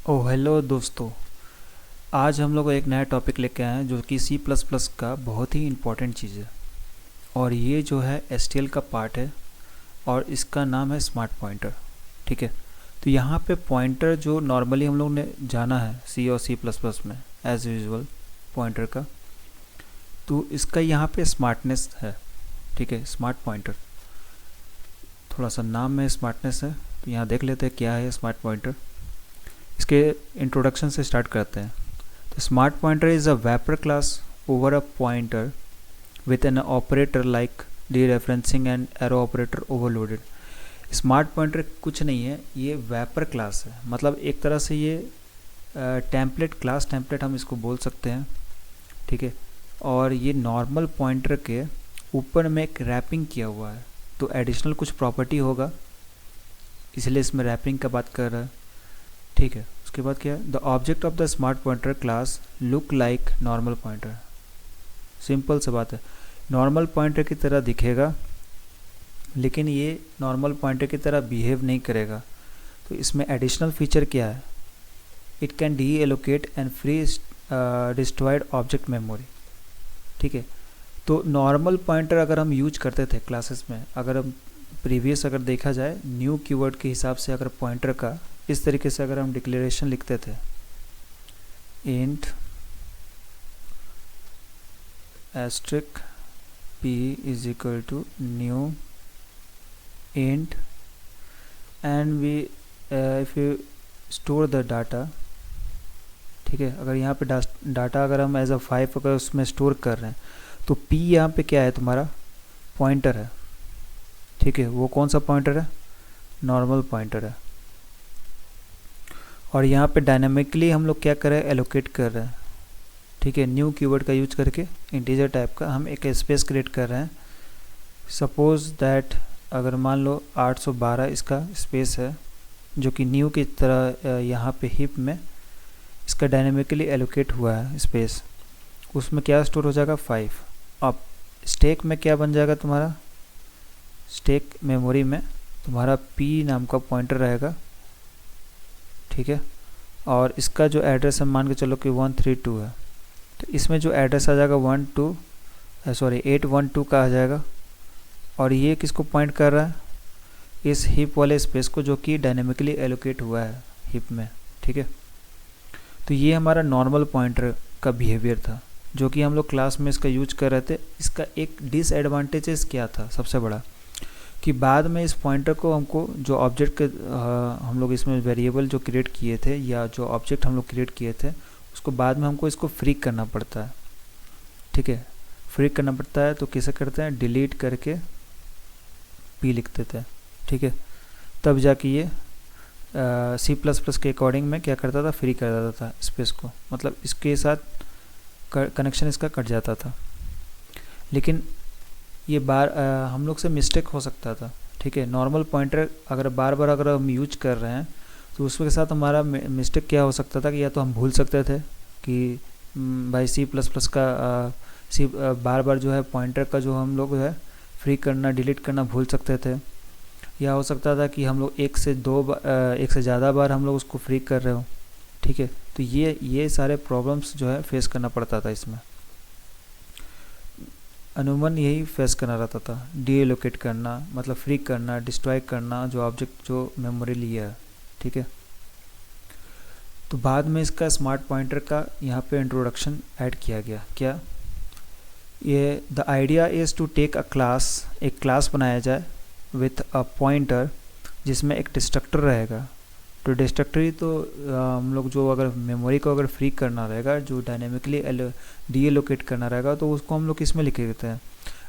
Hello दोस्तों। आज हम लोग एक नया टॉपिक लेके आए हैं जो कि सी प्लस प्लस का बहुत ही इम्पोर्टेंट चीज़ है। और ये जो है एसटीएल का पार्ट है और इसका नाम है स्मार्ट पॉइंटर। ठीक है। तो यहाँ पे पॉइंटर जो नॉर्मली हम लोग ने जाना है सी और सी प्लस प्लस में एज यूजुअल पॉइंटर का, तो इसका यहाँ पे स्मार्टनेस है। ठीक है, स्मार्ट पॉइंटर थोड़ा सा नाम में स्मार्टनेस है। तो यहाँ देख लेते हैं क्या है स्मार्ट पॉइंटर। इसके इंट्रोडक्शन से स्टार्ट करते हैं। The smart pointer is a vector class over a pointer with an operator like dereferencing and arrow operator overloaded. Smart pointer कुछ नहीं है, ये वेपर क्लास है। मतलब एक तरह से ये टेम्पलेट क्लास टेम्पलेट हम इसको बोल सकते हैं। ठीक है। और ये नॉर्मल पॉइंटर के ऊपर में एक रैपिंग किया हुआ है, तो एडिशनल कुछ प्रॉपर्टी होगा, इसलिए इसमें रैपिंग का बात कर रहा है। ठीक है। उसके बाद क्या है, the object of the smart pointer class look like normal pointer. Simple सी बात है, नॉर्मल पॉइंटर की तरह दिखेगा लेकिन ये नॉर्मल पॉइंटर की तरह बिहेव नहीं करेगा। तो इसमें एडिशनल फीचर क्या है, it can D allocate and free destroyed object memory. ठीक है। तो नॉर्मल पॉइंटर अगर हम यूज करते थे क्लासेस में, अगर हम प्रीवियस अगर देखा जाए न्यू कीवर्ड के हिसाब से, अगर पॉइंटर का इस तरीके से अगर हम डिक्लेरेशन लिखते थे, int asterisk p is equal to new int and we if you store the data. ठीक है। अगर यहाँ पे डाटा अगर हम एज अ 5 अगर उसमें स्टोर कर रहे हैं, तो p यहाँ पे क्या है, तुम्हारा पॉइंटर है। ठीक है। वो कौन सा पॉइंटर है, नॉर्मल पॉइंटर है। और यहाँ पे डायनामिकली हम लोग क्या कर रहे हैं, एलोकेट कर रहे हैं। ठीक है। न्यू कीवर्ड का यूज करके इंटीजर टाइप का हम एक स्पेस क्रिएट कर रहे हैं। सपोज दैट अगर मान लो 812 इसका स्पेस है, जो कि न्यू की तरह यहाँ पे हिप में इसका डायनामिकली एलोकेट हुआ है स्पेस। उसमें क्या स्टोर हो जाएगा, 5। अब स्टैक में क्या बन जाएगा तुम्हारा, स्टैक मेमोरी में तुम्हारा p नाम का पॉइंटर रहेगा। ठीक है। और इसका जो एड्रेस हम मान के चलो कि 132 है, तो इसमें जो एड्रेस आ जाएगा 812 का आ जाएगा। और ये किसको पॉइंट कर रहा है, इस हिप वाले स्पेस को जो कि डायनेमिकली एलोकेट हुआ है हिप में। ठीक है। तो ये हमारा नॉर्मल पॉइंटर का बिहेवियर था, जो कि हम लोग क्लास में इसका यूज कर रहे थे। इसका एक डिसएडवांटेजेस क्या था सबसे बड़ा, कि बाद में इस पॉइंटर को हमको जो ऑब्जेक्ट के हम लोग इसमें वेरिएबल जो क्रिएट किए थे या जो ऑब्जेक्ट हम लोग क्रिएट किए थे, उसको बाद में हमको इसको फ्री करना पड़ता है। ठीक है। फ्री करना पड़ता है तो कैसे करते हैं, डिलीट करके p लिख देते हैं। ठीक है। तब जाके ये सी प्लस प्लस के अकॉर्डिंग में क्या करता था, फ्री कर देता था स्पेस को। मतलब इसके साथ कनेक्शन इसका कट जाता था। लेकिन ये हम लोग से मिस्टेक हो सकता था। ठीक है। नॉर्मल पॉइंटर अगर बार बार अगर हम यूज कर रहे हैं, तो उसके साथ हमारा मिस्टेक क्या हो सकता था कि या तो हम भूल सकते थे कि भाई सी प्लस प्लस का बार बार जो है पॉइंटर का जो हम लोग है फ्री करना डिलीट करना भूल सकते थे। या हो सकता था कि हम लोग एक से ज़्यादा बार हम लोग उसको फ्री कर रहे हो। ठीक है। तो ये सारे प्रॉब्लम्स जो है फेस करना पड़ता था इसमें। अमूमन यही फेस करना रहता था, डी एलोकेट करना मतलब फ्री करना, डिस्ट्रॉय करना जो ऑब्जेक्ट जो मेमोरी लिया है। ठीक है। तो बाद में इसका स्मार्ट पॉइंटर का यहाँ पे इंट्रोडक्शन ऐड किया गया। क्या ये, the idea is to take a class, एक क्लास बनाया जाए विथ अ पॉइंटर जिसमें एक डिस्ट्रक्टर रहेगा। तो डिस्ट्रक्टर ही तो हम लोग जो अगर मेमोरी को अगर फ्री करना रहेगा, जो डायनेमिकली डी एलोकेट करना रहेगा, तो उसको हम लोग किस में लिख देते हैं,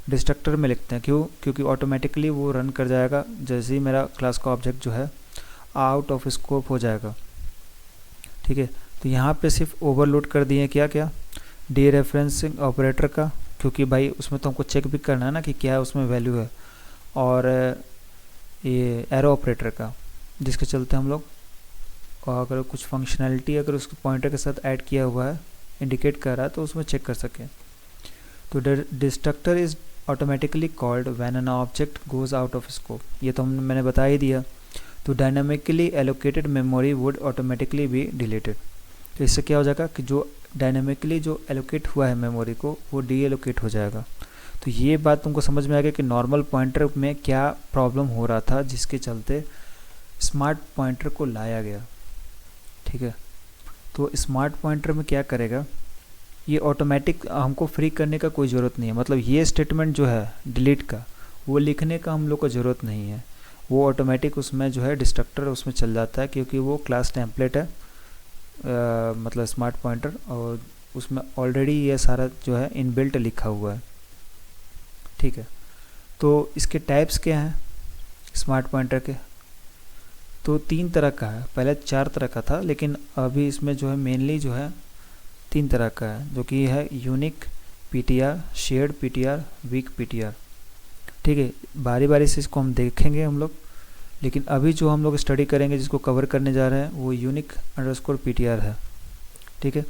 डिस्ट्रक्टर में लिखते हैं। क्यों, क्योंकि ऑटोमेटिकली वो रन कर जाएगा जैसे ही मेरा क्लास का ऑब्जेक्ट जो है आउट ऑफ स्कोप हो जाएगा। ठीक है। तो यहाँ पे सिर्फ ओवरलोड कर दिए क्या क्या, डी रेफरेंसिंग ऑपरेटर का, क्योंकि भाई उसमें तो हमको चेक भी करना है ना कि क्या उसमें वैल्यू है। और ये एरो ऑपरेटर का, जिसके चलते हम लोग और अगर कुछ फंक्शनैलिटी अगर उसके पॉइंटर के साथ ऐड किया हुआ है, इंडिकेट कर रहा है, तो उसमें चेक कर सकें। तो destructor is automatically called when an object goes out of scope. ये तो मैंने बता ही दिया। तो dynamically allocated memory would automatically be deleted. तो इससे क्या हो जाएगा कि जो डायनामिकली जो एलोकेट हुआ है मेमोरी को वो डी एलोकेट हो जाएगा। तो ये बात तुमको समझ में आ गया कि नॉर्मल पॉइंटर में क्या प्रॉब्लम हो रहा था जिसके चलते स्मार्ट पॉइंटर को लाया गया। ठीक है, तो स्मार्ट पॉइंटर में क्या करेगा, ये ऑटोमेटिक हमको फ्री करने का कोई ज़रूरत नहीं है। मतलब ये स्टेटमेंट जो है डिलीट का वो लिखने का हम लोग को ज़रूरत नहीं है, वो ऑटोमेटिक उसमें जो है डिस्ट्रक्टर उसमें चल जाता है, क्योंकि वो क्लास टेम्पलेट है मतलब स्मार्ट पॉइंटर, और उसमें ऑलरेडी ये सारा जो है इनबिल्ट लिखा हुआ है। ठीक है, तो इसके टाइप्स क्या हैं स्मार्ट पॉइंटर के, तो 3 तरह का है। पहले 4 तरह का था, लेकिन अभी इसमें जो है मेनली जो है 3 तरह का है, जो कि है unique PTR, shared PTR, weak PTR. ठीक है, बारी बारी से इसको हम देखेंगे हम लोग, लेकिन अभी जो हम लोग स्टडी करेंगे जिसको कवर करने जा रहे हैं वो यूनिक अंडरस्कोर पीटीआर है। ठीक है,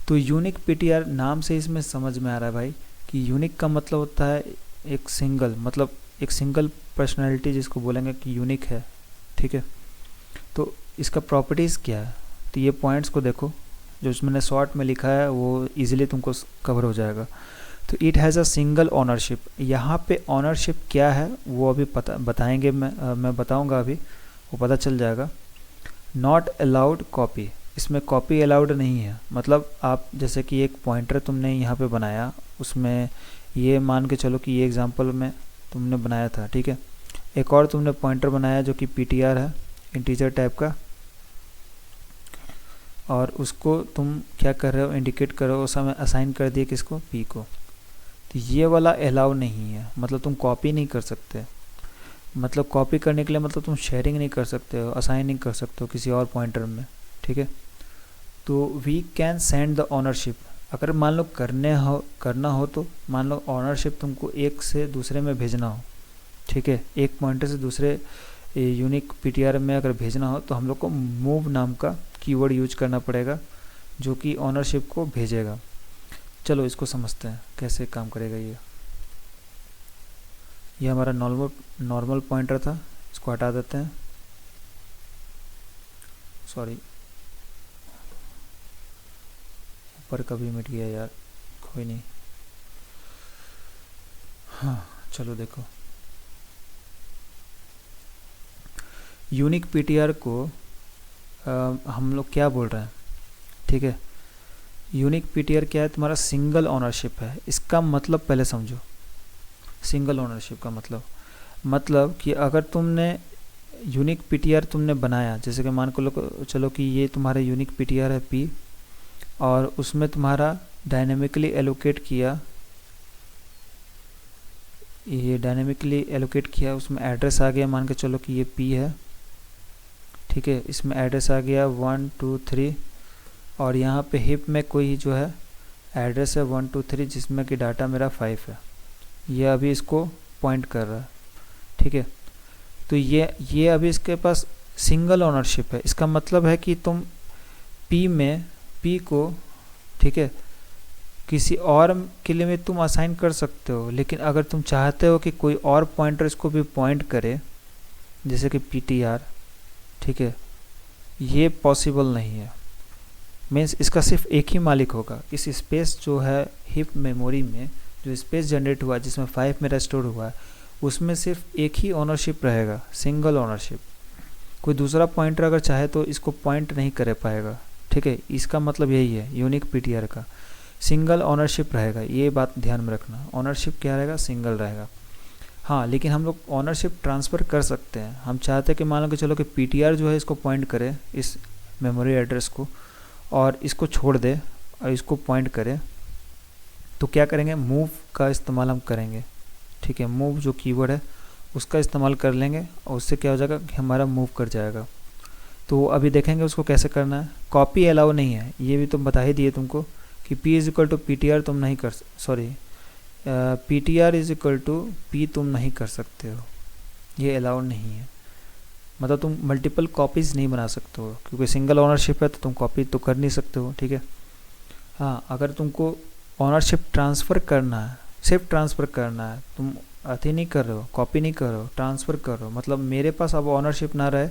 तो यूनिक पीटीआर नाम से इसमें समझ में आ रहा है भाई कि यूनिक का मतलब होता है एक सिंगल, मतलब एक सिंगल पर्सनैलिटी जिसको बोलेंगे कि यूनिक है। ठीक है, तो इसका प्रॉपर्टीज़ क्या है, तो ये पॉइंट्स को देखो जो मैंने शॉर्ट में लिखा है वो इजीली तुमको कवर हो जाएगा। तो it has a single ownership, यहाँ पे ओनरशिप क्या है वो अभी बताएंगे, मैं बताऊंगा अभी, वो पता चल जाएगा। नॉट अलाउड कॉपी, इसमें कॉपी अलाउड नहीं है। मतलब आप जैसे कि एक पॉइंटर तुमने यहाँ पे बनाया, उसमें ये मान के चलो कि ये एग्जांपल में तुमने बनाया था। ठीक है, एक और तुमने पॉइंटर बनाया जो कि पीटीआर है, इंटीजर टाइप का, और उसको तुम क्या कर रहे हो, इंडिकेट कर रहे हो, उस समय असाइन कर दिए किसको, पी को। तो ये वाला अलाउ नहीं है, मतलब तुम कॉपी नहीं कर सकते। मतलब कॉपी करने के लिए मतलब तुम शेयरिंग नहीं कर सकते हो, असाइन नहीं कर सकते हो किसी और पॉइंटर में। ठीक है, तो we can send the ownership, अगर मान लो करना हो तो मान लो ओनरशिप तुमको एक से दूसरे में भेजना हो। ठीक है, एक पॉइंटर से दूसरे यूनिक पीटीआर में अगर भेजना हो तो हम लोग को मूव नाम का कीवर्ड यूज करना पड़ेगा जो कि ओनरशिप को भेजेगा। चलो इसको समझते हैं कैसे काम करेगा ये हमारा नॉर्मल पॉइंटर था, इसको हटा देते हैं। सॉरी, ऊपर कभी मिट गया यार, कोई नहीं। हाँ चलो देखो, यूनिक पीटीआर को हम लोग क्या बोल रहे हैं। ठीक है, यूनिक पीटीआर क्या है, तुम्हारा सिंगल ओनरशिप है। इसका मतलब पहले समझो, सिंगल ओनरशिप का मतलब कि अगर तुमने यूनिक पीटीआर तुमने बनाया, जैसे कि मान को चलो कि ये तुम्हारा यूनिक पीटीआर है पी, और उसमें तुम्हारा डायनेमिकली एलोकेट किया, ये डायनेमिकली एलोकेट किया, उसमें एड्रेस आ गया, मान के चलो कि ये पी है। ठीक है, इसमें एड्रेस आ गया 1 2 3, और यहाँ पे हिप में कोई जो है एड्रेस है 1 2 3 जिसमें कि डाटा मेरा 5 है, ये अभी इसको पॉइंट कर रहा है। ठीक है, तो ये अभी इसके पास सिंगल ओनरशिप है। इसका मतलब है कि तुम पी को, ठीक है, किसी और के लिए में तुम असाइन कर सकते हो, लेकिन अगर तुम चाहते हो कि कोई और पॉइंटर इसको भी पॉइंट करे जैसे कि पीटीआर, ठीक है, ये पॉसिबल नहीं है। मीन्स इसका सिर्फ एक ही मालिक होगा। इस स्पेस जो है हिप मेमोरी में जो स्पेस जनरेट हुआ जिसमें 5 मेरा स्टोर हुआ है, उसमें सिर्फ एक ही ओनरशिप रहेगा, सिंगल ओनरशिप। कोई दूसरा पॉइंटर अगर चाहे तो इसको पॉइंट नहीं कर पाएगा। ठीक है, इसका मतलब यही है यूनिक पीटीआर का, सिंगल ओनरशिप रहेगा। ये बात ध्यान में रखना, ओनरशिप क्या रहेगा, सिंगल रहेगा। हाँ, लेकिन हम लोग ओनरशिप ट्रांसफ़र कर सकते हैं। हम चाहते हैं कि मान लो कि चलो कि पीटीआर जो है इसको पॉइंट करे इस मेमोरी एड्रेस को, और इसको छोड़ दे और इसको पॉइंट करे, तो क्या करेंगे, मूव का इस्तेमाल हम करेंगे। ठीक है, मूव जो कीवर्ड है उसका इस्तेमाल कर लेंगे, और उससे क्या हो जाएगा कि हमारा मूव कर जाएगा। तो अभी देखेंगे उसको कैसे करना है। कॉपी अलाउ नहीं है, ये भी तुम बता ही दिए तुमको कि P is equal to PTR तुम नहीं कर, sorry PTR is equal to P तुम नहीं कर सकते हो, ये अलाउ नहीं है। मतलब तुम मल्टीपल कॉपीज़ नहीं बना सकते हो, क्योंकि सिंगल ओनरशिप है तो तुम कॉपी तो कर नहीं सकते हो। ठीक है, हाँ, अगर तुमको ओनरशिप ट्रांसफ़र करना है, सिर्फ ट्रांसफ़र करना है, तुम अति नहीं कर रहे हो, कॉपी नहीं कर रहे हो, ट्रांसफ़र कर रहे हो, मतलब मेरे पास अब ओनरशिप ना रहे,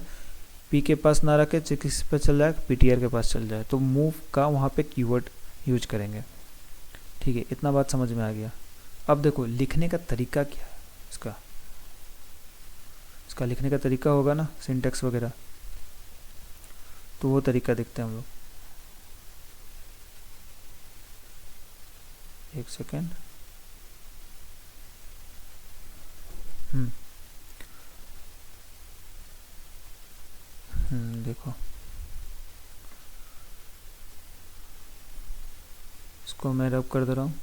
पी के पास ना रखे, किस पे चल जाए, पीटीआर के पास चल जाए, तो मूव का वहाँ पे कीवर्ड यूज करेंगे। ठीक है, इतना बात समझ में आ गया। अब देखो लिखने का तरीका क्या है इसका, इसका लिखने का तरीका होगा ना, सिंटेक्स वगैरह, तो वो तरीका देखते हैं हम लोग। एक सेकेंड। देखो इसको मैं रब कर दे रहा हूँ।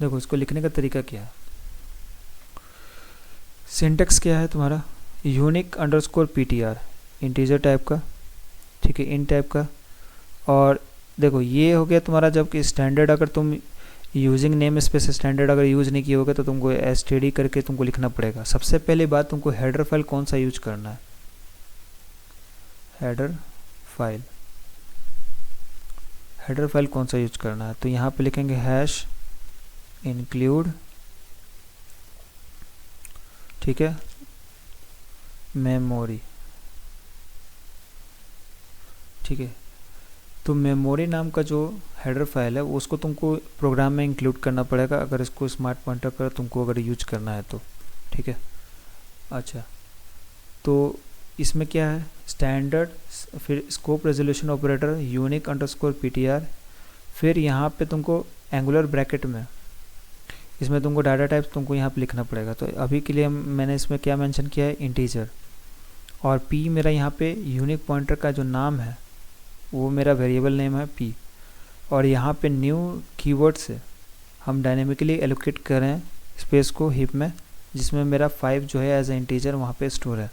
देखो इसको लिखने का तरीका क्या है। सिंटेक्स क्या है तुम्हारा, unique underscore PTR, integer type का, ठीक है, इन टाइप का। और देखो ये हो गया तुम्हारा, जबकि स्टैंडर्ड अगर तुम यूजिंग नेम स्पेस स्टैंडर्ड अगर यूज़ नहीं किए होगे तो तुमको एसटीडी करके तुमको लिखना पड़ेगा। सबसे पहली बात, तुमको हेडर फाइल कौन सा यूज करना है, हेडर फाइल, हेडर फाइल कौन सा यूज करना है, तो यहाँ पे लिखेंगे हैश इंक्लूड, ठीक है, मेमोरी, ठीक है। तो मेमोरी नाम का जो हेडर फाइल है उसको तुमको प्रोग्राम में इंक्लूड करना पड़ेगा, अगर इसको स्मार्ट पॉइंटर पर तुमको अगर यूज करना है तो, ठीक है। अच्छा, तो इसमें क्या है, स्टैंडर्ड, फिर scope resolution operator, unique underscore PTR, फिर यहाँ पे तुमको एंगुलर ब्रैकेट में इसमें तुमको डाटा टाइप तुमको यहाँ पे लिखना पड़ेगा। तो अभी के लिए मैंने इसमें क्या मेंशन किया है, इंटीजर, और पी मेरा यहाँ पे यूनिक पॉइंटर का जो नाम है वो मेरा वेरिएबल नेम है पी, और यहाँ पे न्यू कीवर्ड से हम डायनेमिकली एलोकेट कर रहे हैं स्पेस को हीप में, जिसमें मेरा 5 जो है एज ए इंटीजर वहाँ पे स्टोर है,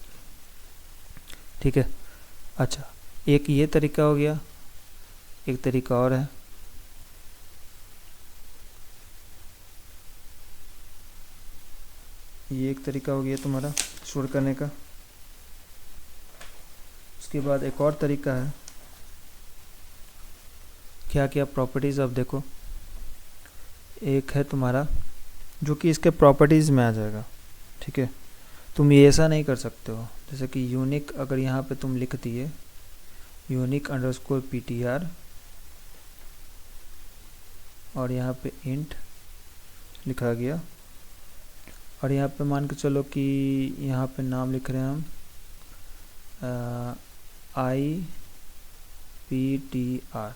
ठीक है। अच्छा, एक ये तरीका हो गया, एक तरीका और है, ये एक तरीका हो गया तुम्हारा स्टोर करने का। उसके बाद एक और तरीका है, क्या क्या प्रॉपर्टीज़, अब देखो एक है तुम्हारा जो कि इसके प्रॉपर्टीज़ में आ जाएगा, ठीक है। तुम ये ऐसा नहीं कर सकते हो, जैसे कि यूनिक अगर यहाँ पे तुम लिख दिए यूनिक अंडरस्कोर पीटीआर और यहाँ पे इंट लिखा गया, और यहाँ पे मान के चलो कि यहाँ पे नाम लिख रहे हैं हम IPTR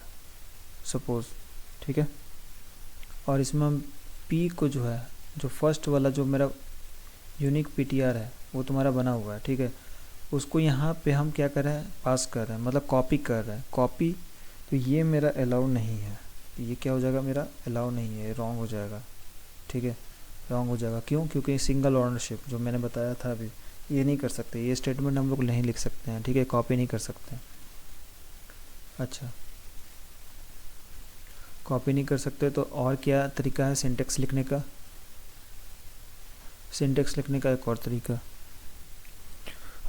सपोज, ठीक है। और इसमें हम P को जो है, जो फर्स्ट वाला जो मेरा यूनिक PTR है वो तुम्हारा बना हुआ है, ठीक है, उसको यहाँ पे हम क्या कर रहे हैं, पास कर रहे हैं, मतलब कॉपी कर रहे हैं, कॉपी। तो ये मेरा अलाउ नहीं है, ये क्या हो जाएगा, मेरा अलाउ नहीं है, रॉन्ग हो जाएगा, ठीक है, रॉन्ग हो जाएगा। क्यों, क्योंकि सिंगल ओनरशिप जो मैंने बताया था अभी, ये नहीं कर सकते, ये स्टेटमेंट हम लोग नहीं लिख सकते हैं, ठीक है, कॉपी नहीं कर सकते। अच्छा, कॉपी नहीं कर सकते तो और क्या तरीका है सिंटेक्स लिखने का, सिंटेक्स लिखने का एक और तरीका।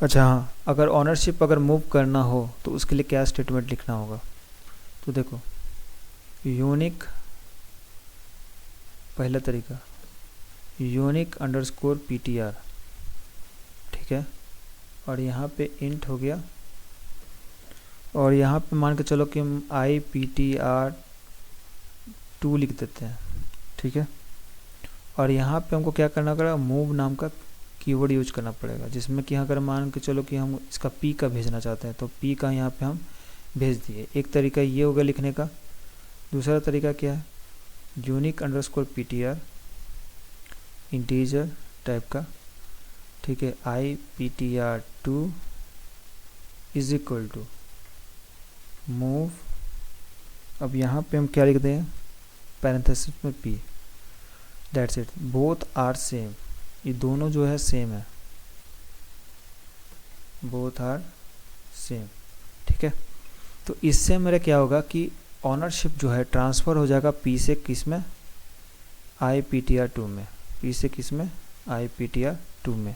अच्छा हाँ, अगर ओनरशिप अगर मूव करना हो तो उसके लिए क्या स्टेटमेंट लिखना होगा, तो देखो यूनिक, पहला तरीका यूनिक अंडरस्कोर PTR, ठीक है, और यहाँ पे इंट हो गया, और यहाँ पे मान के चलो कि हम IPTR2 लिख देते हैं, ठीक है। और यहाँ पे हमको क्या करना पड़ेगा, मूव नाम का कीवर्ड यूज करना पड़ेगा, जिसमें कि अगर मान के चलो कि हम इसका P का भेजना चाहते हैं तो P का यहाँ पे हम भेज दिए। एक तरीका ये होगा लिखने का। दूसरा तरीका क्या है, unique underscore PTR integer type का, ठीक है, IPTR2 is equal to move, अब यहाँ पे हम क्या लिख दें, पैरेंथेसिस में P, that's it, both are same, ये दोनों जो है सेम है, बोथ आर सेम, ठीक है। तो इससे मेरा क्या होगा कि ऑनरशिप जो है ट्रांसफ़र हो जाएगा P से किस में, IPTR2 में, P से किस में, IPTR2 में,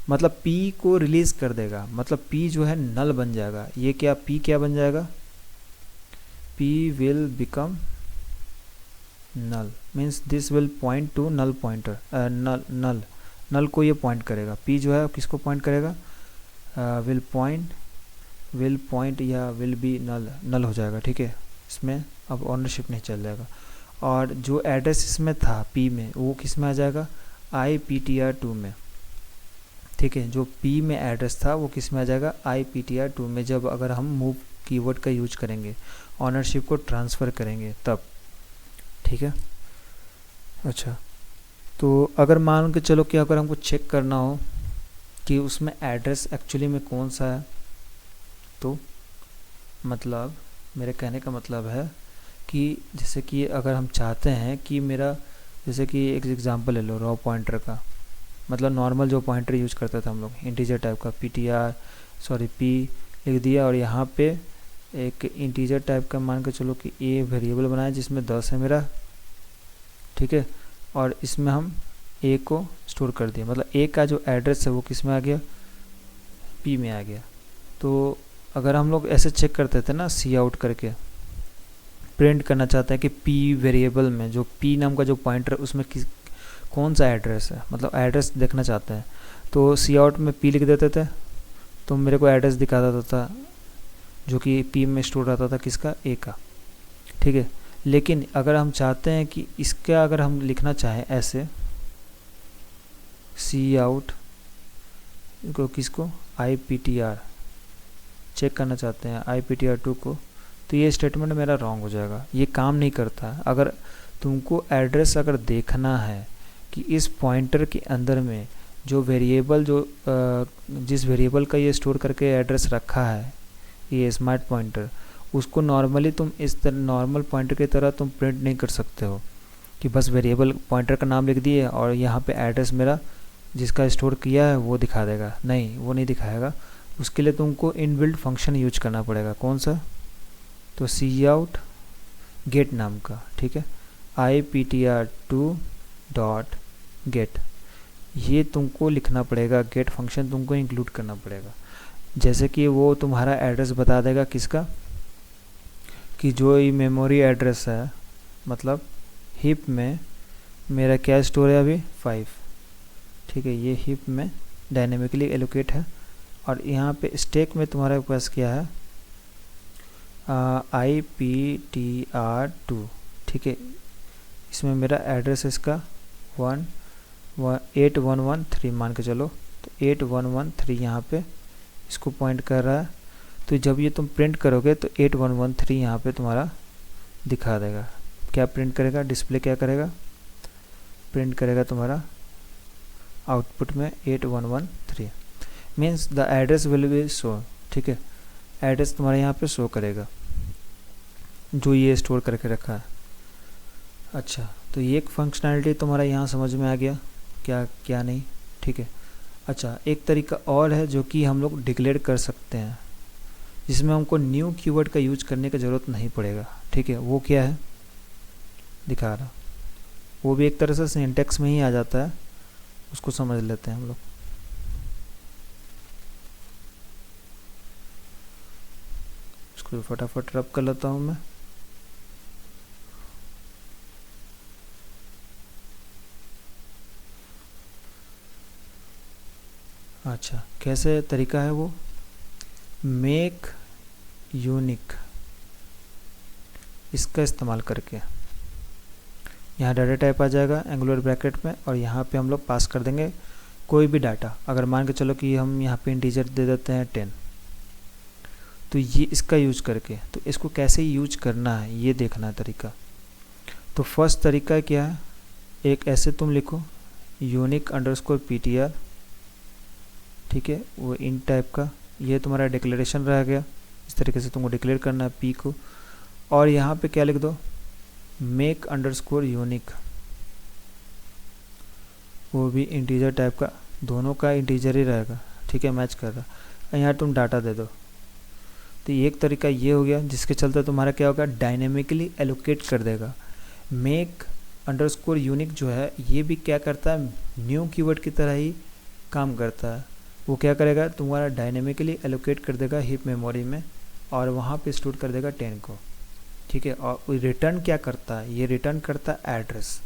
मतलब P को रिलीज़ कर देगा, मतलब P जो है नल बन जाएगा। ये क्या, P क्या बन जाएगा, P will become null means this will point to null pointer, null को ये पॉइंट करेगा। पी जो है किसको पॉइंट करेगा, विल पॉइंट या विल बी नल हो जाएगा, ठीक है। इसमें अब ऑनरशिप नहीं चल जाएगा। और जो एड्रेस इसमें था पी में वो किस में आ जाएगा, IPTR2 में, ठीक है। जो पी में एड्रेस था वो किस में आ जाएगा, IPTR2 में, जब अगर हम मूव कीवर्ड का यूज करेंगे, ऑनरशिप को ट्रांसफ़र करेंगे तब, ठीक है। अच्छा, तो अगर मान के चलो कि अगर हमको चेक करना हो कि उसमें एड्रेस एक्चुअली में कौन सा है, तो मतलब मेरे कहने का मतलब है कि जैसे कि अगर हम चाहते हैं कि मेरा, जैसे कि एक एग्जांपल ले लो रॉ पॉइंटर का, मतलब नॉर्मल जो पॉइंटर यूज करते थे हम लोग इंटीजर टाइप का, पी लिख दिया और यहाँ पे एक इंटीजर टाइप का मान के चलो कि ए वेरिएबल बनाया जिसमें 10 है मेरा, ठीक है। और इसमें हम ए को स्टोर कर दिया, मतलब ए का जो एड्रेस है वो किस में आ गया, पी में आ गया। तो अगर हम लोग ऐसे चेक करते थे ना, सी आउट करके प्रिंट करना चाहते हैं कि पी वेरिएबल में जो पी नाम का जो पॉइंटर है उसमें कौन सा एड्रेस है, मतलब एड्रेस देखना चाहते हैं, तो सी आउट में पी लिख देते थे तो मेरे को एड्रेस दिखा देता था जो कि पी में स्टोर रहता था किसका, ए का, ठीक है। लेकिन अगर हम चाहते हैं कि इसका अगर हम लिखना चाहें ऐसे, सी आउट को किसको, IPTR चेक करना चाहते हैं IPTR2 को, तो ये स्टेटमेंट मेरा रॉन्ग हो जाएगा, ये काम नहीं करता। अगर तुमको एड्रेस अगर देखना है कि इस पॉइंटर के अंदर में जो वेरिएबल जो जिस वेरिएबल का ये स्टोर करके एड्रेस रखा है ये स्मार्ट पॉइंटर, उसको नॉर्मली तुम इस तरह नॉर्मल पॉइंटर की तरह तुम प्रिंट नहीं कर सकते हो कि बस वेरिएबल पॉइंटर का नाम लिख दिए और यहाँ पे एड्रेस मेरा जिसका स्टोर किया है वो दिखा देगा, नहीं वो नहीं दिखाएगा। उसके लिए तुमको इनबिल्ट फंक्शन यूज करना पड़ेगा, कौन सा, तो सी आउट गेट नाम का, ठीक है, IPTR2 डॉट गेट, ये तुमको लिखना पड़ेगा, गेट फंक्शन तुमको इंक्लूड करना पड़ेगा। जैसे कि वो तुम्हारा एड्रेस बता देगा किसका, कि जो ये मेमोरी एड्रेस है, मतलब हिप में मेरा क्या स्टोर है अभी 5, ठीक है, ये हिप में डायनेमिकली एलोकेट है। और यहाँ पे स्टैक में तुम्हारे पास क्या है, IPTR2, ठीक है। इसमें मेरा एड्रेस इसका 8113 मान के चलो, तो 8113 यहाँ पे इसको पॉइंट कर रहा है। तो जब ये तुम प्रिंट करोगे तो 8113 यहाँ पे तुम्हारा दिखा देगा, क्या प्रिंट करेगा, डिस्प्ले क्या करेगा, प्रिंट करेगा तुम्हारा आउटपुट में 8113, means the address will be show, ठीक है, एड्रेस तुम्हारे यहाँ पे शो करेगा जो ये स्टोर करके रखा है। अच्छा, तो ये एक फंक्शनैलिटी तुम्हारा यहाँ समझ में आ गया, क्या नहीं, ठीक है। अच्छा, एक तरीका और है जो कि हम लोग डिक्लेयर कर सकते हैं जिसमें हमको न्यू कीवर्ड का यूज करने की ज़रूरत नहीं पड़ेगा, ठीक है। वो क्या है, दिखा रहा, वो भी एक तरह से सिंटैक्स में ही आ जाता है, उसको समझ लेते हैं हम लोग। उसको फटाफट रब कर लेता हूँ मैं। अच्छा, कैसे तरीका है वो, मेक यूनिक, इसका इस्तेमाल करके यहाँ डाटा टाइप आ जाएगा एंगुलर ब्रैकेट में, और यहाँ पे हम लोग पास कर देंगे कोई भी डाटा। अगर मान के चलो कि हम यहाँ पे इंटीजर दे देते हैं 10, तो ये इसका यूज करके, तो इसको कैसे यूज करना है ये देखना है तरीका। तो फर्स्ट तरीका क्या है, एक ऐसे तुम लिखो यूनिक अंडरस्कोर PTR, ठीक है, वो इन टाइप का, ये तुम्हारा डिक्लेरेशन रह गया। इस तरीके से तुमको डिक्लेयर करना है पी को, और यहाँ पे क्या लिख दो, मेक अंडरस्कोर यूनिक, वो भी इंटीजर टाइप का, दोनों का इंटीजर ही रहेगा, ठीक है, मैच कर रहा है। यहाँ तुम डाटा दे दो। तो एक तरीका ये हो गया जिसके चलते तुम्हारा क्या होगा, डायनेमिकली एलोकेट कर देगा। मेक अंडरस्कोर यूनिक जो है ये भी क्या करता है, न्यू कीवर्ड की तरह ही काम करता है। वो क्या करेगा, तुम्हारा डायनेमिकली एलोकेट कर देगा हिप मेमोरी में, और वहाँ पे स्टोर कर देगा 10 को, ठीक है। और रिटर्न क्या करता है, ये रिटर्न करता है एड्रेस।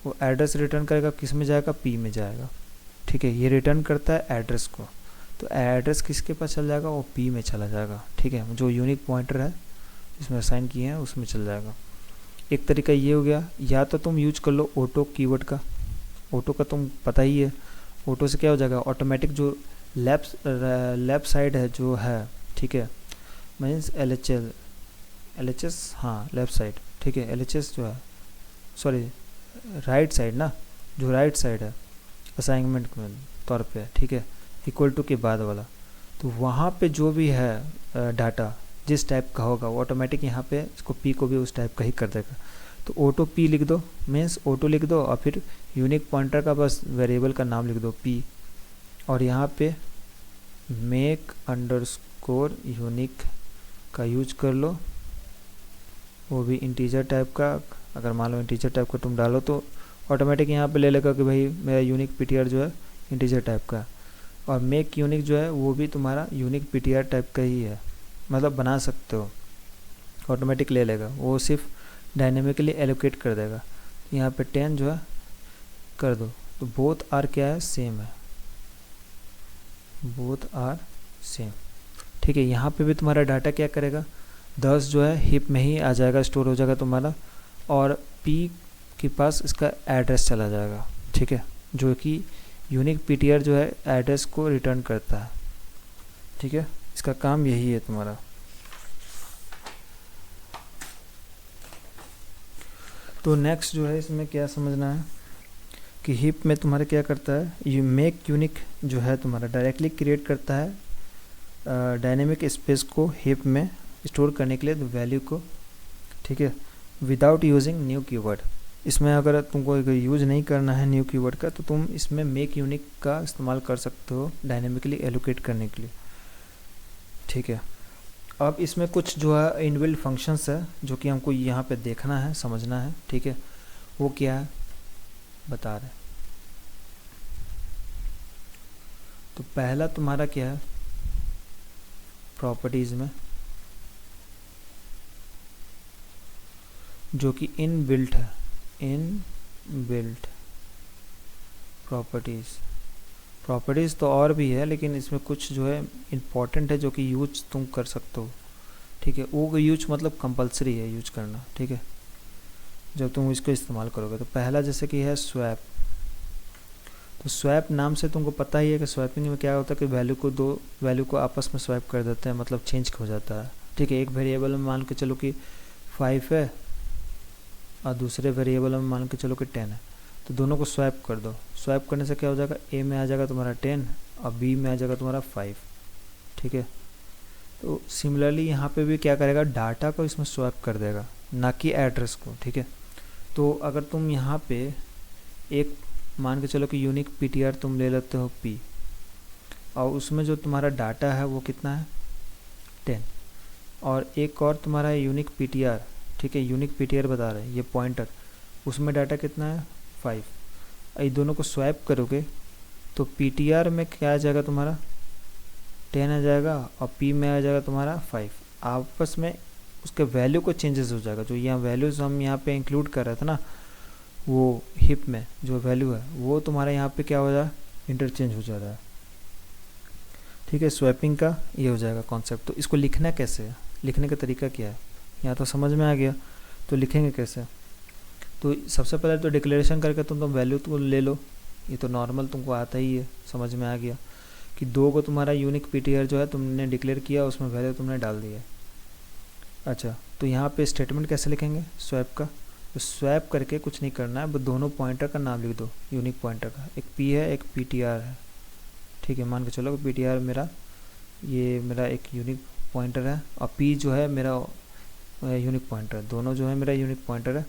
वो एड्रेस रिटर्न करेगा, किस में जाएगा, पी में जाएगा, ठीक है। ये रिटर्न करता है एड्रेस को, तो एड्रेस किसके पास चल जाएगा, वो पी में चला जाएगा, ठीक है। जो यूनिक पॉइंटर है जिसमें असाइन किए हैं उसमें चल जाएगा। एक तरीका ये हो गया, या तो तुम यूज कर लो ऑटो कीवर्ड का। ऑटो का तुम पता ही है, ऑटो से क्या हो जाएगा, ऑटोमेटिक जो लेफ्ट साइड है जो है, ठीक है, मीन्स एल एच एस, हाँ लेफ्ट साइड, ठीक है। एल एच एस जो है, सॉरी राइट साइड ना, जो राइट साइड है असाइनमेंट के तौर पे, ठीक है, इक्वल टू के बाद वाला, तो वहाँ पे जो भी है डाटा जिस टाइप का होगा वो ऑटोमेटिक यहाँ पे इसको पी को भी उस टाइप का ही कर देगा। तो ऑटो पी लिख दो, मीन्स ऑटो लिख दो और फिर यूनिक पॉइंटर का बस वेरिएबल का नाम लिख दो पी, और यहाँ पे मेक अंडरस्कोर यूनिक का यूज कर लो, वो भी इंटीजर टाइप का। अगर मान लो इंटीजर टाइप का तुम डालो तो ऑटोमेटिक यहाँ पे ले लेगा कि भाई मेरा यूनिक पीटीआर जो है इंटीजर टाइप का। और मेक यूनिक जो है वो भी तुम्हारा यूनिक पीटीआर टाइप का ही है, मतलब बना सकते हो, ऑटोमेटिक ले लेगा, वो सिर्फ डायनेमिकली एलोकेट कर देगा। यहाँ पे 10 जो है कर दो, तो बोथ आर क्या है, सेम है, बोथ आर सेम, ठीक है। यहाँ पे भी तुम्हारा डाटा क्या करेगा, 10 जो है हिप में ही आ जाएगा, स्टोर हो जाएगा तुम्हारा, और पी के पास इसका एड्रेस चला जाएगा, ठीक है, जो कि यूनिक पीटीआर जो है एड्रेस को रिटर्न करता है, ठीक है। इसका काम यही है तुम्हारा। तो नेक्स्ट जो है इसमें क्या समझना है कि हिप में तुम्हारा क्या करता है, ये मेक यूनिक जो है तुम्हारा डायरेक्टली क्रिएट करता है डायनेमिक स्पेस को हिप में स्टोर करने के लिए वैल्यू को, ठीक है, विदाउट यूजिंग न्यू कीवर्ड। इसमें अगर तुमको यूज़ नहीं करना है न्यू कीवर्ड का, तो तुम इसमें मेक यूनिक का इस्तेमाल कर सकते हो डायनेमिकली एलोकेट करने के लिए, ठीक है। अब इसमें कुछ जो है इनबिल्ट फंक्शंस है जो कि हमको यहाँ पे देखना है, समझना है, ठीक है। वो क्या है बता रहे। तो पहला तुम्हारा क्या है, प्रॉपर्टीज़ में जो कि इनबिल्ट है, इनबिल्ट प्रॉपर्टीज़ तो और भी है, लेकिन इसमें कुछ जो है इम्पॉर्टेंट है जो कि यूज तुम कर सकते हो, ठीक है। वो यूज मतलब कंपलसरी है यूज करना, ठीक है, जब तुम इसको इस्तेमाल करोगे। तो पहला जैसे कि है स्वैप। तो स्वैप नाम से तुमको पता ही है कि स्वैपिंग में क्या होता है कि दो वैल्यू को आपस में स्वैप कर देते हैं, मतलब चेंज हो जाता है, ठीक है। एक वेरिएबल में मान के चलो कि 5 है और दूसरे वेरिएबल में मान के चलो कि 10 है, तो दोनों को स्वैप कर दो। स्वैप करने से क्या हो जाएगा, ए में आ जाएगा तुम्हारा 10 और बी में आ जाएगा तुम्हारा 5, ठीक है। तो सिमिलरली यहाँ पे भी क्या करेगा, डाटा को इसमें स्वैप कर देगा, ना कि एड्रेस को, ठीक है। तो अगर तुम यहाँ पे एक मान के चलो कि यूनिक पीटीआर तुम ले लेते हो पी, और उसमें जो तुम्हारा डाटा है वो कितना है 10, और एक और तुम्हारा यूनिक पीटीआर, ठीक है, यूनिक पीटीआर बता रहे हैं ये पॉइंटर, उसमें डाटा कितना है 5। ये दोनों को स्वैप करोगे तो पीटीआर में क्या आ जाएगा तुम्हारा 10 आ जाएगा और पी में आ जाएगा तुम्हारा 5। आपस में उसके वैल्यू को चेंजेस हो जाएगा, जो यहाँ वैल्यूज हम यहाँ पे इंक्लूड कर रहे थे ना, वो हिप में जो वैल्यू है वो तुम्हारा यहाँ पे क्या हो जाए, इंटरचेंज हो जा रहा है, ठीक है। स्वैपिंग का ये हो जाएगा कॉन्सेप्ट। तो इसको लिखना कैसे है, लिखने का तरीका क्या है, यहाँ तो समझ में आ गया, तो लिखेंगे कैसे। तो सबसे पहले तो डिक्लेरेशन करके तुम वैल्यू तो ले लो, ये तो नॉर्मल तुमको आता ही है, समझ में आ गया कि 2 को तुम्हारा यूनिक पीटीआर जो है तुमने डिक्लेयर किया, उसमें वैल्यू तुमने डाल दी है। अच्छा, तो यहाँ पे स्टेटमेंट कैसे लिखेंगे स्वैप का, तो स्वैप करके कुछ नहीं करना है, बस दोनों पॉइंटर का नाम लिख दो, यूनिक पॉइंटर का, एक पी है एक पीटीआर है, ठीक है। मान के चलो पीटीआर मेरा एक यूनिक पॉइंटर है और पी जो है मेरा यूनिक पॉइंटर, दोनों जो है मेरा यूनिक पॉइंटर है।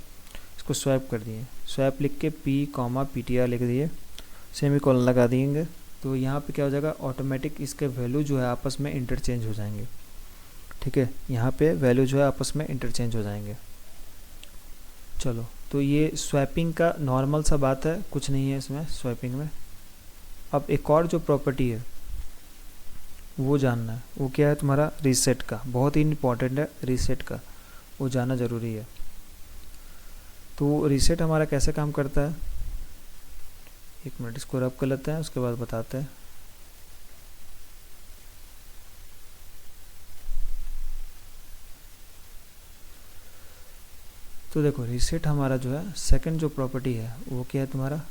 इसको स्वैप कर दिए, स्वैप लिख के पी कॉमा पीटीआर लिख दिए, सेमीकोलन लगा देंगे, तो यहाँ पे क्या हो जाएगा, ऑटोमेटिक इसके वैल्यू जो है आपस में इंटरचेंज हो जाएंगे, ठीक है। यहाँ पे वैल्यू जो है आपस में इंटरचेंज हो जाएंगे। चलो, तो ये स्वैपिंग का नॉर्मल सा बात है, कुछ नहीं है इसमें स्वैपिंग में। अब एक और जो प्रॉपर्टी है वो जानना है, वो क्या है तुम्हारा रीसेट का, बहुत ही इंपॉर्टेंट है रीसेट का। वो जाना ज़रूरी है। तो रीसेट हमारा कैसे काम करता है, एक मिनट इसको रब कर लेते हैं, उसके बाद बताते हैं। तो देखो रीसेट हमारा जो है सेकंड जो प्रॉपर्टी है वो क्या है तुम्हारा,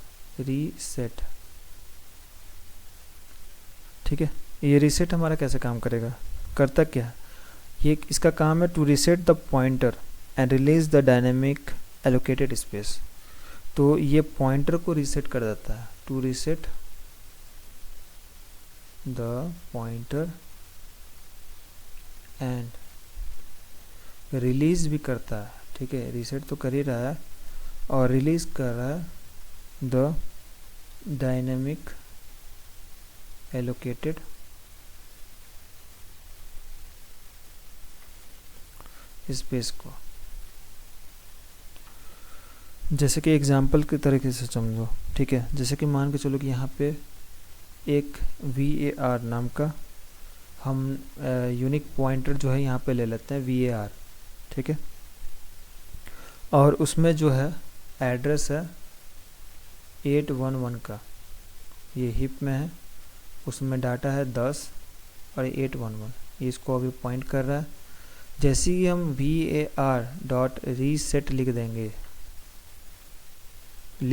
रीसेट। ठीक है, ये रीसेट हमारा कैसे काम करेगा, करता क्या है, ये इसका काम है to reset the pointer and release the dynamic allocated space. तो ये पॉइंटर को रीसेट कर देता है, to reset the pointer and release भी करता है। ठीक है, रीसेट तो कर ही रहा है और रिलीज कर रहा है द डायनेमिक एलोकेटेड स्पेस को। जैसे कि एग्जांपल के तरीके से समझो। ठीक है, जैसे कि मान के चलो कि यहाँ पे एक VAR नाम का हम यूनिक पॉइंटर जो है यहाँ पे ले लेते हैं VAR। ठीक है, और उसमें जो है एड्रेस है 811 का, ये हिप में है, उसमें डाटा है 10 और 811, ये इसको अभी पॉइंट कर रहा है। जैसे ही हम VAR.reset लिख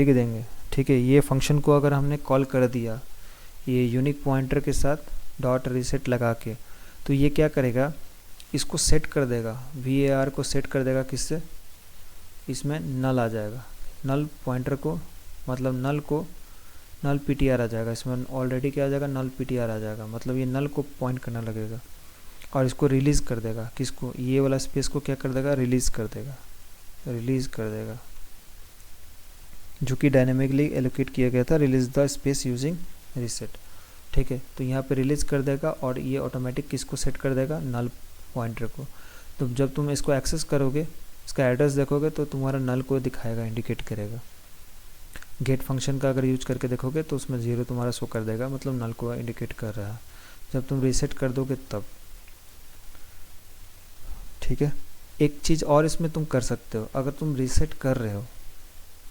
देंगे, ठीक है, ये फंक्शन को अगर हमने कॉल कर दिया ये यूनिक पॉइंटर के साथ डॉट रीसेट लगा के, तो ये क्या करेगा, इसको सेट कर देगा, VAR को सेट कर देगा किससे, इसमें नल आ जाएगा, नल पॉइंटर को, मतलब नल PTR आ जाएगा, इसमें ऑलरेडी क्या आ जाएगा, नल PTR आ जाएगा, मतलब ये नल को पॉइंट करने लगेगा और इसको रिलीज़ कर देगा, किसको, ये वाला स्पेस को क्या कर देगा, रिलीज़ कर देगा, जो कि डायनेमिकली एलोकेट किया गया था, release the space using reset. ठीक है, तो यहाँ पे रिलीज़ कर देगा और ये ऑटोमेटिक किसको सेट कर देगा, नल पॉइंटर को। तो जब तुम इसको एक्सेस करोगे, इसका एड्रेस देखोगे तो तुम्हारा नल को दिखाएगा, इंडिकेट करेगा। गेट फंक्शन का अगर यूज करके देखोगे तो उसमें 0 तुम्हारा शो कर देगा, मतलब नल को इंडिकेट कर रहा है। जब तुम रीसेट कर दोगे तब। ठीक है, एक चीज़ और इसमें तुम कर सकते हो, अगर तुम रीसेट कर रहे हो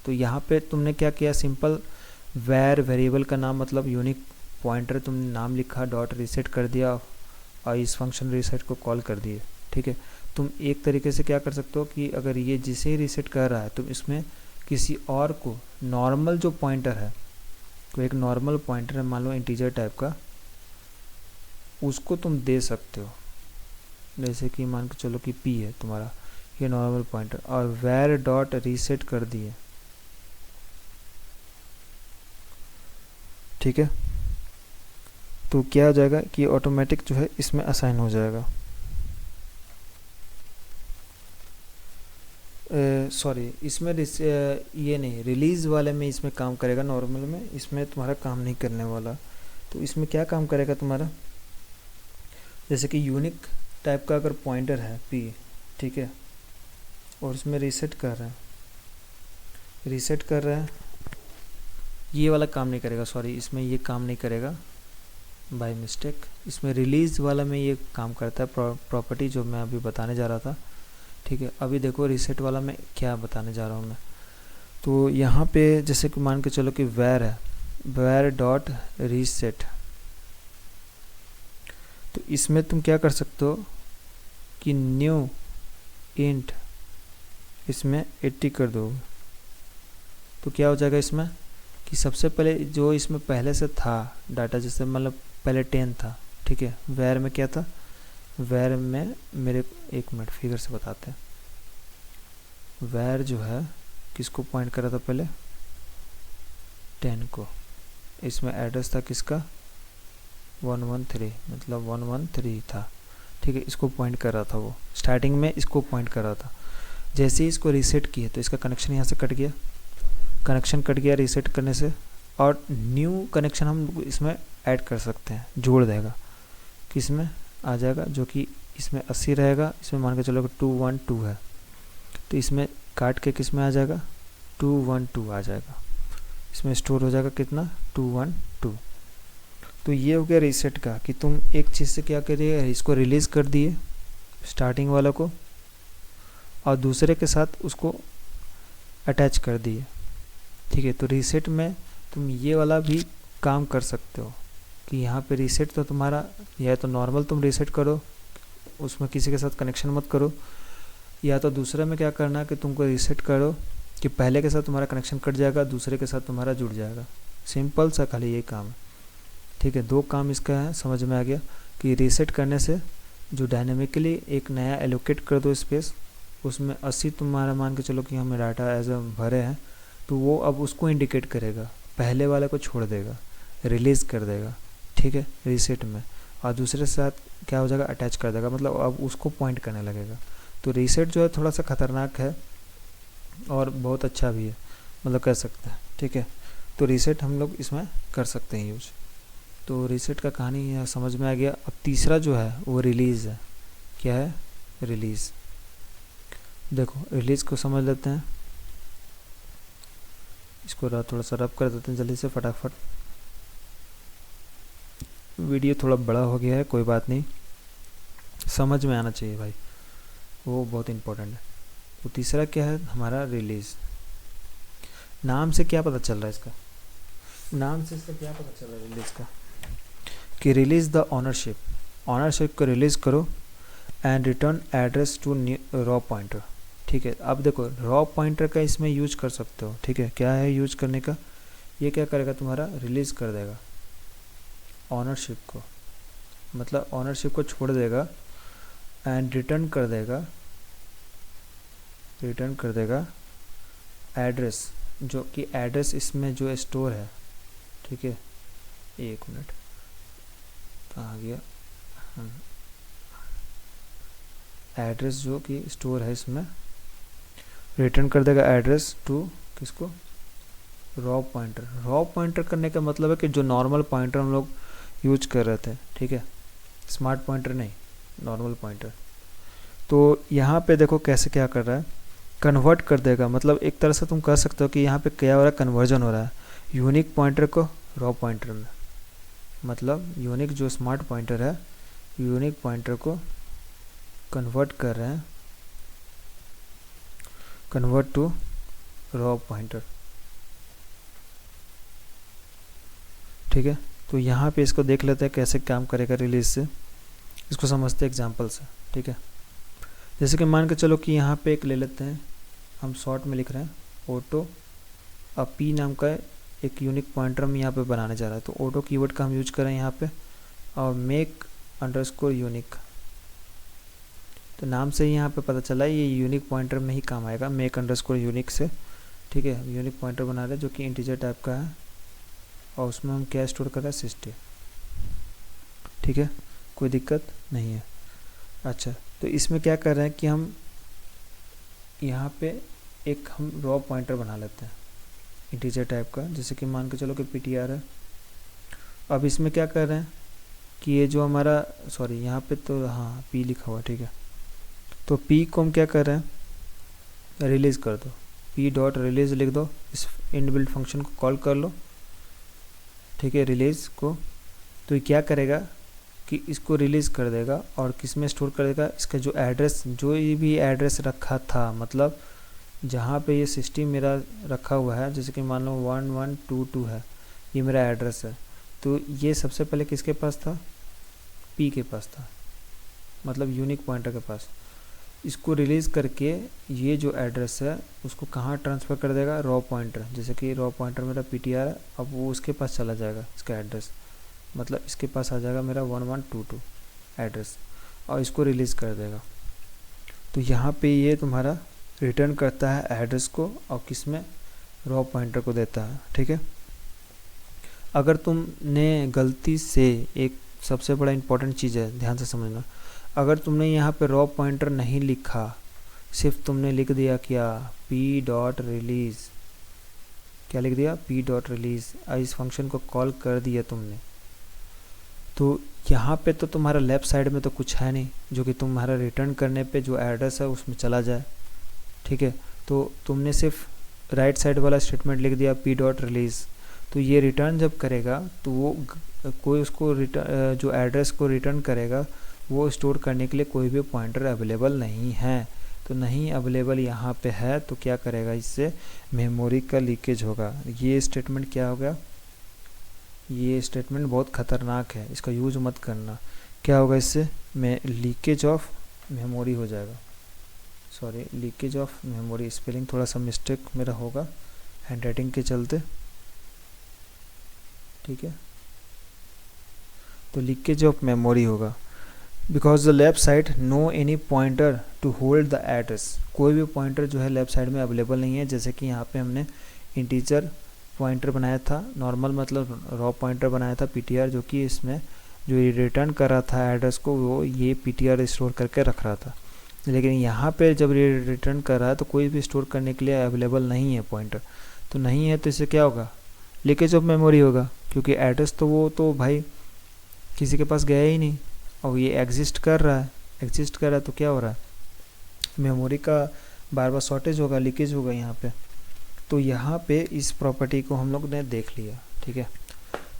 तो यहाँ पे तुमने क्या किया, सिंपल वैर वेरिएबल का नाम, मतलब यूनिक पॉइंटर तुमने नाम लिखा, डॉट रीसेट कर दिया और इस फंक्शन रीसेट को कॉल कर दिए। ठीक है, तुम एक तरीके से क्या कर सकते हो कि अगर ये जिसे ही रीसेट कर रहा है तुम इसमें किसी और को नॉर्मल जो पॉइंटर है, कोई एक नॉर्मल पॉइंटर है मान लो इंटीजर टाइप का, उसको तुम दे सकते हो। जैसे कि मान के चलो कि P है तुम्हारा ये नॉर्मल पॉइंटर, और वैर डॉट रीसेट कर दिए। ठीक है, तो क्या हो जाएगा कि ऑटोमेटिक जो है इसमें असाइन हो जाएगा। सॉरी, इसमें ये नहीं, रिलीज़ वाले में इसमें काम करेगा, नॉर्मल में इसमें तुम्हारा काम नहीं करने वाला। तो इसमें क्या काम करेगा तुम्हारा, जैसे कि यूनिक टाइप का अगर पॉइंटर है P, ठीक है, और इसमें रीसेट कर रहा है, ये वाला काम नहीं करेगा, सॉरी इसमें ये काम नहीं करेगा बाय मिस्टेक। इसमें रिलीज़ वाला में ये काम करता है, प्रॉपर्टी जो मैं अभी बताने जा रहा था। ठीक है, अभी देखो रीसेट वाला में क्या बताने जा रहा हूँ मैं। तो यहाँ पे जैसे कि मान के चलो कि वैर है, वैर डॉट रीसेट, तो इसमें तुम क्या कर सकते हो कि न्यू इंट इसमें 80 कर दो। तो क्या हो जाएगा इसमें कि सबसे पहले जो इसमें पहले से था डाटा, जैसे मतलब पहले 10 था। ठीक है, वैर में क्या था, वैर में मेरे एक मिनट फिगर से बताते हैं। वैर जो है किसको पॉइंट कर रहा था पहले, 10 को। इसमें एड्रेस था किसका, 113, मतलब 113 था। ठीक है, इसको पॉइंट कर रहा था वो, स्टार्टिंग में इसको पॉइंट कर रहा था। जैसे ही इसको रीसेट किया तो इसका कनेक्शन यहाँ से कट गया रीसेट करने से, और न्यू कनेक्शन हम इसमें ऐड कर सकते हैं, जोड़ देगा, किसमें आ जाएगा, जो कि इसमें 80 रहेगा, इसमें मान के चलो 212 है, तो इसमें काट के किस में आ जाएगा, 212 आ जाएगा, इसमें स्टोर हो जाएगा कितना, 212। तो ये हो गया रीसेट का, कि तुम एक चीज़ से क्या करिए, इसको रिलीज़ कर दिए स्टार्टिंग वाला को, और दूसरे के साथ उसको अटैच कर दिए। ठीक है, तो रीसेट में तुम ये वाला भी काम कर सकते हो कि यहाँ पे रीसेट तो तुम्हारा या तो नॉर्मल तुम रीसेट करो, उसमें किसी के साथ कनेक्शन मत करो, या तो दूसरे में क्या करना कि तुमको रीसेट करो कि पहले के साथ तुम्हारा कनेक्शन कट जाएगा, दूसरे के साथ तुम्हारा जुड़ जाएगा। सिंपल सा खाली ये काम है। ठीक है, दो काम इसका है, समझ में आ गया कि रीसेट करने से जो डायनेमिकली एक नया एलोकेट कर दो स्पेस, उसमें 80 तुम्हारा मान के चलो कि हमें डाटा एज अ भरे हैं, तो वो अब उसको इंडिकेट करेगा, पहले वाले को छोड़ देगा, रिलीज़ कर देगा। ठीक है, रीसेट में, और दूसरे के साथ क्या हो जाएगा, अटैच कर देगा, मतलब अब उसको पॉइंट करने लगेगा। तो रीसेट जो है थोड़ा सा ख़तरनाक है और बहुत अच्छा भी है, मतलब कर सकते हैं। ठीक है, तो रीसेट हम लोग इसमें कर सकते हैं यूज। तो रीसेट का कहानी समझ में आ गया। अब तीसरा जो है वो रिलीज़ है। क्या है? रिलीज़। देखो रिलीज़ को समझ लेते हैं, इसको थोड़ा सा रब कर देते हैं जल्दी से फटाफट। वीडियो थोड़ा बड़ा हो गया है, कोई बात नहीं, समझ में आना चाहिए भाई, वो बहुत इम्पोर्टेंट है। तो तीसरा क्या है हमारा? रिलीज़। नाम से क्या पता चल रहा है इसका? नाम से इसका क्या पता चल रहा है रिलीज़ का? कि रिलीज़ द ऑनरशिप। ऑनरशिप को रिलीज़ करो and return address to raw pointer. ठीक है, अब देखो रॉ पॉइंटर का इसमें यूज कर सकते हो। ठीक है, क्या है यूज करने का? ये क्या करेगा, तुम्हारा रिलीज़ कर देगा ऑनरशिप को, मतलब ऑनरशिप को छोड़ देगा एंड रिटर्न कर देगा एड्रेस, जो कि एड्रेस इसमें जो स्टोर है। ठीक है, एक मिनट, कहाँ गया? एड्रेस जो कि स्टोर है इसमें रिटर्न कर देगा एड्रेस टू किसको? Raw pointer. रॉ पॉइंटर करने का मतलब है कि जो नॉर्मल पॉइंटर हम लोग यूज कर रहे थे। ठीक है, स्मार्ट पॉइंटर नहीं, नॉर्मल पॉइंटर। तो यहाँ पे देखो कैसे क्या कर रहा है, कन्वर्ट कर देगा। मतलब एक तरह से तुम कह सकते हो कि यहाँ पे क्या हो रहा है, कन्वर्जन हो रहा है यूनिक पॉइंटर को रॉ पॉइंटर में। मतलब यूनिक जो स्मार्ट पॉइंटर है, यूनिक पॉइंटर को कन्वर्ट कर रहे हैं, कन्वर्ट टू रॉ पॉइंटर। ठीक है, तो यहाँ पे इसको देख लेते हैं कैसे काम करेगा रिलीज से, इसको समझते हैं एग्जांपल से। ठीक है, जैसे कि मान के चलो कि यहाँ पे एक ले लेते हैं, हम शॉर्ट में लिख रहे हैं ऑटो, अब पी नाम का एक यूनिक पॉइंटर हम यहाँ पे बनाने जा रहा है। तो ऑटो कीवर्ड का हम यूज करें यहाँ पे, और मेक अंडरस्कोर यूनिक। तो नाम से ही यहाँ पे पता चला ये यूनिक पॉइंटर में ही काम आएगा, मेक अंडरस्कोर यूनिक से। ठीक है, यूनिक पॉइंटर बना रहे हैं जो कि इंटीजर टाइप का है, और उसमें हम क्या स्टोर कर रहे हैं? 60। ठीक है, कोई दिक्कत नहीं है। अच्छा, तो इसमें क्या कर रहे हैं कि हम यहाँ पे एक हम रॉ पॉइंटर बना लेते हैं इंटीजर टाइप का, जैसे कि मान के चलो कि ptr है। अब इसमें क्या कर रहे हैं कि ये जो हमारा, सॉरी यहाँ पे तो हाँ p लिखा हुआ, ठीक है, तो p को हम क्या कर रहे हैं? रिलीज़ कर दो, p डॉट रिलीज़ लिख दो, इस इनबिल्ट फंक्शन को कॉल कर लो। ठीक है, रिलीज़ को, तो ये क्या करेगा कि इसको रिलीज़ कर देगा और किस में स्टोर कर देगा? इसका जो एड्रेस, जो ये भी एड्रेस रखा था, मतलब जहाँ पे ये 60 मेरा रखा हुआ है, जैसे कि मान लो 1122 है, ये मेरा एड्रेस है, तो ये सबसे पहले किसके पास था? p के पास था, मतलब यूनिक पॉइंटर के पास। इसको रिलीज़ करके ये जो एड्रेस है उसको कहाँ ट्रांसफ़र कर देगा? रॉ पॉइंटर, जैसे कि रॉ पॉइंटर मेरा ptr है, अब वो उसके पास चला जाएगा, इसका एड्रेस, मतलब इसके पास आ जाएगा मेरा 1122 एड्रेस, और इसको रिलीज़ कर देगा। तो यहाँ पे ये तुम्हारा रिटर्न करता है एड्रेस को, और किस में? रॉ पॉइंटर को देता है। ठीक है, अगर तुमने गलती से, एक सबसे बड़ा इंपॉर्टेंट चीज़ है, ध्यान से समझना, अगर तुमने यहाँ पे रॉ पॉइंटर नहीं लिखा, सिर्फ तुमने लिख दिया क्या? p डॉट रिलीज़, क्या लिख दिया? p डॉट रिलीज़, इस फंक्शन को कॉल कर दिया तुमने, तो यहाँ पे तो तुम्हारा लेफ़्ट साइड में तो कुछ है नहीं जो कि तुम्हारा रिटर्न करने पे जो एड्रेस है उसमें चला जाए। ठीक है, तो तुमने सिर्फ राइट साइड वाला स्टेटमेंट लिख दिया p डॉट रिलीज़, तो ये रिटर्न जब करेगा तो वो कोई उसको रिटर्न, जो एड्रेस को रिटर्न करेगा वो स्टोर करने के लिए कोई भी पॉइंटर अवेलेबल नहीं है। तो नहीं अवेलेबल यहाँ पे है, तो क्या करेगा, इससे मेमोरी का लीकेज होगा। ये स्टेटमेंट क्या होगा, ये स्टेटमेंट बहुत ख़तरनाक है, इसका यूज मत करना। क्या होगा इससे, में लीकेज ऑफ मेमोरी हो जाएगा, sorry leakage of memory, spelling थोड़ा सा मिस्टेक मेरा होगा हैंड राइटिंग के चलते, ठीक है। तो लीकेज ऑफ मेमोरी होगा because the left side no any pointer to hold the address. कोई भी पॉइंटर जो है लेफ्ट साइड में अवेलेबल नहीं है। जैसे कि यहाँ पे हमने इंटीजर पॉइंटर बनाया था, नॉर्मल मतलब रॉ पॉइंटर बनाया था ptr, जो कि इसमें जो रिटर्न कर रहा था एड्रेस को, वो ये ptr स्टोर करके रख रहा था। लेकिन यहाँ पे जब रिटर्न कर रहा है तो कोई भी स्टोर करने के लिए अवेलेबल नहीं है पॉइंटर, तो नहीं है, तो इससे क्या होगा, लीकेज ऑफ मेमोरी होगा, क्योंकि एड्रेस तो वो तो भाई किसी के पास गया ही नहीं, और ये एग्जिस्ट कर रहा है, तो क्या हो रहा है, मेमोरी का बार बार शॉर्टेज होगा, लीकेज होगा यहाँ पे। तो यहाँ पे इस प्रॉपर्टी को हम लोग ने देख लिया, ठीक है।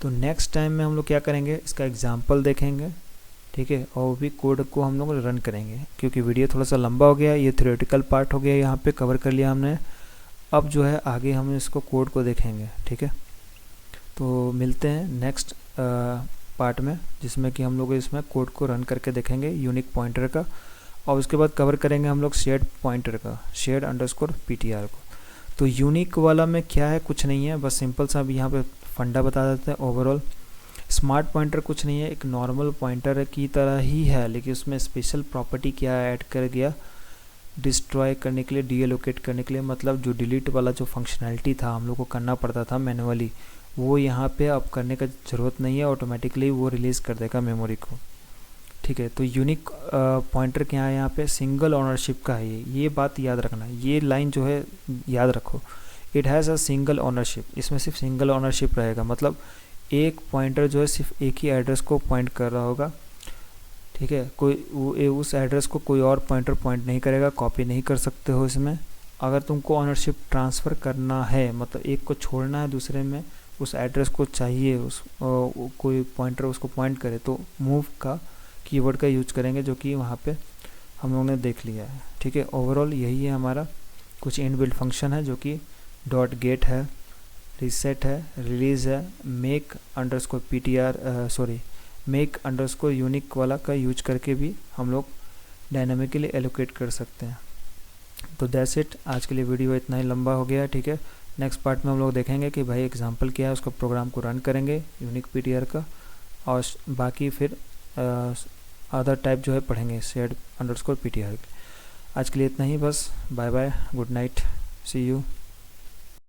तो नेक्स्ट टाइम में हम लोग क्या करेंगे, इसका एग्जांपल देखेंगे, ठीक है, और भी कोड को हम लोग रन करेंगे, क्योंकि वीडियो थोड़ा सा लंबा हो गया, ये थ्योरेटिकल पार्ट हो गया, यहाँ पे कवर कर लिया हमने। अब जो है आगे हम इसको कोड को देखेंगे, ठीक है। तो मिलते हैं नेक्स्ट पार्ट में, जिसमें कि हम लोग इसमें कोड को रन करके देखेंगे यूनिक पॉइंटर का, और उसके बाद कवर करेंगे हम लोग शेयर्ड पॉइंटर का, शेयर्ड अंडरस्कोर ptr को। तो यूनिक वाला में क्या है, कुछ नहीं है, बस सिंपल सा अब यहाँ पे फंडा बता देते हैं। ओवरऑल स्मार्ट पॉइंटर कुछ नहीं है, एक नॉर्मल पॉइंटर की तरह ही है, लेकिन उसमें स्पेशल प्रॉपर्टी क्या ऐड कर गया, डिस्ट्रॉय करने के लिए, डीएलोकेट करने के लिए, मतलब जो डिलीट वाला जो फंक्शनैलिटी था हम लोग को करना पड़ता था मैनुअली, वो यहाँ पे अब करने का ज़रूरत नहीं है, ऑटोमेटिकली वो रिलीज़ कर देगा मेमोरी को, ठीक है। तो यूनिक पॉइंटर क्या है, यहाँ पे सिंगल ओनरशिप का है, ये बात याद रखना, ये लाइन जो है याद रखो, it has a single ownership, इसमें सिर्फ सिंगल ओनरशिप रहेगा, मतलब एक पॉइंटर जो है सिर्फ एक ही एड्रेस को पॉइंट कर रहा होगा, ठीक है। कोई उस एड्रेस को कोई और पॉइंटर पॉइंट नहीं करेगा, कॉपी नहीं कर सकते हो इसमें। अगर तुमको ओनरशिप ट्रांसफ़र करना है, मतलब एक को छोड़ना है दूसरे में, उस एड्रेस को चाहिए उस कोई पॉइंटर उसको पॉइंट करे, तो मूव का कीवर्ड का यूज करेंगे, जो कि वहाँ पे हम लोगों ने देख लिया है, ठीक है। ओवरऑल यही है हमारा, कुछ इनबिल्ट फंक्शन है जो कि डॉट गेट है, रीसेट है, रिलीज़ है, make underscore ptr sorry make underscore unique वाला का यूज करके भी हम लोग डायनामिकली एलोकेट कर सकते हैं। तो दैट्स इट, आज के लिए वीडियो इतना ही लंबा हो गया, ठीक है। नेक्स्ट पार्ट में हम लोग देखेंगे कि भाई एग्जांपल क्या है, उसका प्रोग्राम को रन करेंगे यूनिक ptr का, और बाकी फिर अदर टाइप जो है पढ़ेंगे शेयर्ड अंडरस्कोर ptr। आज के लिए इतना ही बस, bye bye, good night, see you.